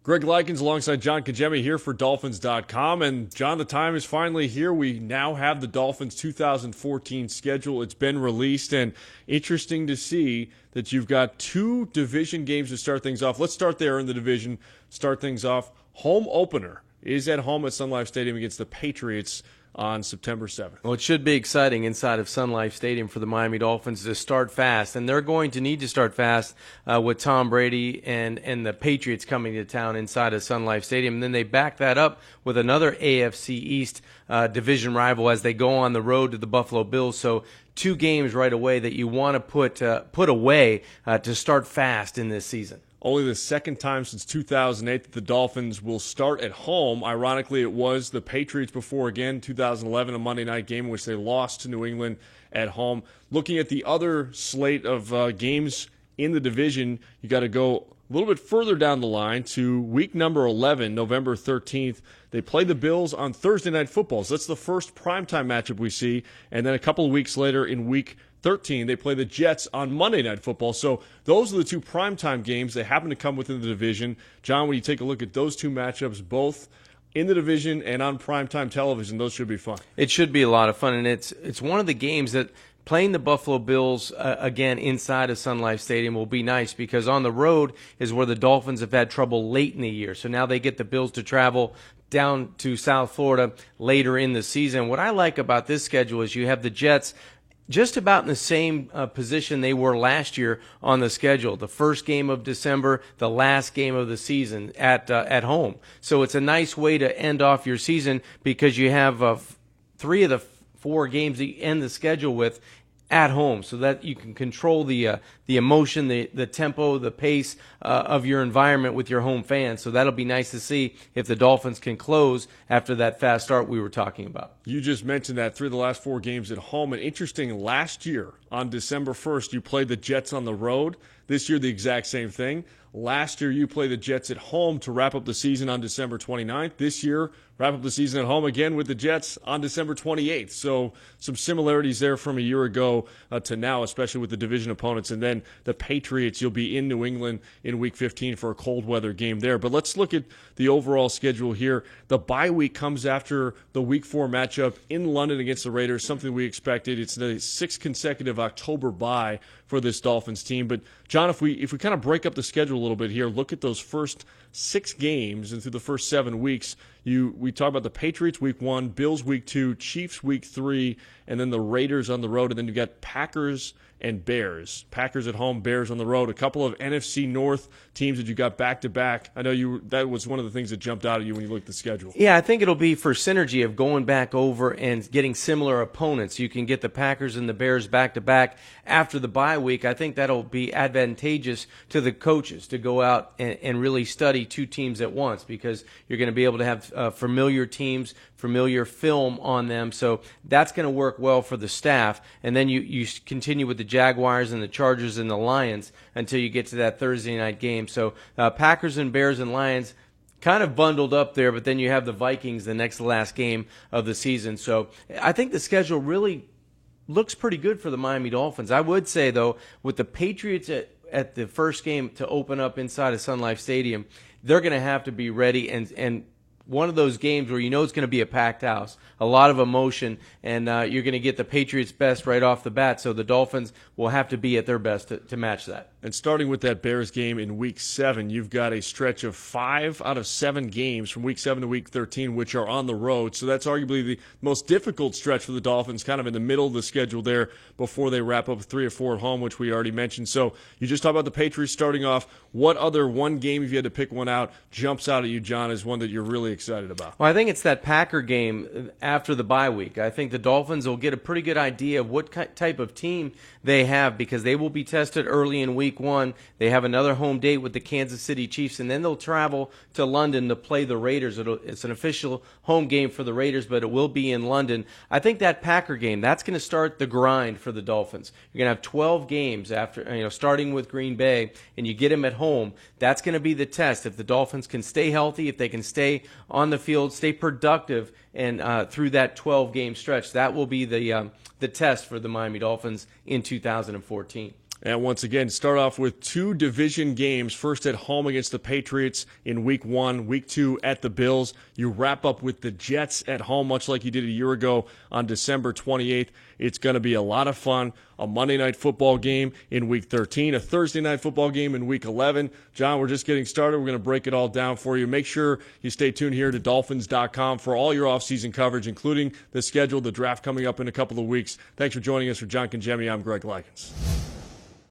Greg Likens alongside John Kajemi here for Dolphins.com. And John, the time is finally here. We now have the Dolphins 2014 schedule. It's been released, and interesting to see that you've got two division games to start things off. Let's start there in the division. Start things off. Home opener is at home at Sun Life Stadium against the Patriots on September 7th. Well, it should be exciting inside of Sun Life Stadium for the Miami Dolphins to start fast, and they're going to need to start fast with Tom Brady and the Patriots coming to town inside of Sun Life Stadium. And then they back that up with another AFC East division rival as they go on the road to the Buffalo Bills. So two games right away that you want to put away to start fast in this season. Only the second time since 2008 that the Dolphins will start at home. Ironically, it was the Patriots before, again, 2011, a Monday night game in which they lost to New England at home. Looking at the other slate of games in the division, you got to go a little bit further down the line to week number 11, November 13th. They play the Bills on Thursday Night Football. So that's the first primetime matchup we see. And then a couple of weeks later in week 13, they play the Jets on Monday Night Football. So those are the two primetime games. They happen to come within the division. John, when you take a look at those two matchups, both in the division and on primetime television, those should be fun. It should be a lot of fun, and it's one of the games that playing the Buffalo Bills again inside of Sun Life Stadium will be nice, because on the road is where the Dolphins have had trouble late in the year. So now they get the Bills to travel down to South Florida later in the season. What I like about this schedule is you have the Jets just about in the same position they were last year on the schedule. The first game of December, the last game of the season at home. So it's a nice way to end off your season, because you have three of the four games that you end the schedule with at home, so that you can control the emotion, the tempo, the pace of your environment with your home fans. So that'll be nice to see if the Dolphins can close after that fast start we were talking about. You just mentioned that 3 of the last 4 games at home. And interesting, last year on December 1st, you played the Jets on the road. This year, the exact same thing. Last year, you played the Jets at home to wrap up the season on December 29th. This year, wrap up the season at home again with the Jets on December 28th. So some similarities there from a year ago to now, especially with the division opponents. And then the Patriots, you'll be in New England in Week 15 for a cold weather game there. But let's look at the overall schedule here. The bye week comes after the Week 4 matchup in London against the Raiders, something we expected. It's the 6th consecutive October bye for this Dolphins team. But John, if we kind of break up the schedule a little bit here, look at those first 6 games and through the first 7 weeks, we talk about the Patriots Week 1, Bills Week 2, Chiefs Week 3, and then the Raiders on the road, and then you got Packers and Bears. Packers at home, Bears on the road. A couple of NFC North teams that you got back-to-back. I know that was one of the things that jumped out at you when you looked at the schedule. Yeah, I think it'll be for synergy of going back over and getting similar opponents. You can get the Packers and the Bears back-to-back after the bye week. I think that'll be advantageous to the coaches to go out and really study two teams at once, because you're going to be able to have familiar teams, familiar film on them. So that's going to work well for the staff. And then you continue with the Jaguars and the Chargers and the Lions until you get to that Thursday night game. So Packers and Bears and Lions kind of bundled up there, but then you have the Vikings the next to last game of the season. So I think the schedule really looks pretty good for the Miami Dolphins. I would say, though, with the Patriots at the first game to open up inside of Sun Life Stadium, they're going to have to be ready, and one of those games where you know it's going to be a packed house, a lot of emotion, and you're going to get the Patriots' best right off the bat. So the Dolphins will have to be at their best to match that. And starting with that Bears game in Week 7, you've got a stretch of 5 out of 7 games from Week 7 to Week 13, which are on the road. So that's arguably the most difficult stretch for the Dolphins, kind of in the middle of the schedule there before they wrap up 3 or 4 at home, which we already mentioned. So you just talked about the Patriots starting off. What other one game, if you had to pick one out, jumps out at you, John, as one that you're really excited about? Well, I think it's that Packer game after the bye week. I think the Dolphins will get a pretty good idea of what type of team they have, because they will be tested early in Week 1. They have another home date with the Kansas City Chiefs, and then they'll travel to London to play the Raiders. It's an official home game for the Raiders, but it will be in London. I think that Packer game, that's going to start the grind for the Dolphins. You're going to have 12 games after, starting with Green Bay, and you get them at home. That's going to be the test. If the Dolphins can stay healthy, if they can stay on the field, stay productive, and through that 12-game stretch, that will be the test for the Miami Dolphins in 2014. And once again, start off with 2 division games. First at home against the Patriots in week 1, week 2 at the Bills. You wrap up with the Jets at home, much like you did a year ago on December 28th. It's going to be a lot of fun. A Monday night football game in week 13, a Thursday night football game in week 11. John, we're just getting started. We're going to break it all down for you. Make sure you stay tuned here to dolphins.com for all your offseason coverage, including the schedule, the draft coming up in a couple of weeks. Thanks for joining us. For John Congemi, I'm Greg Likens.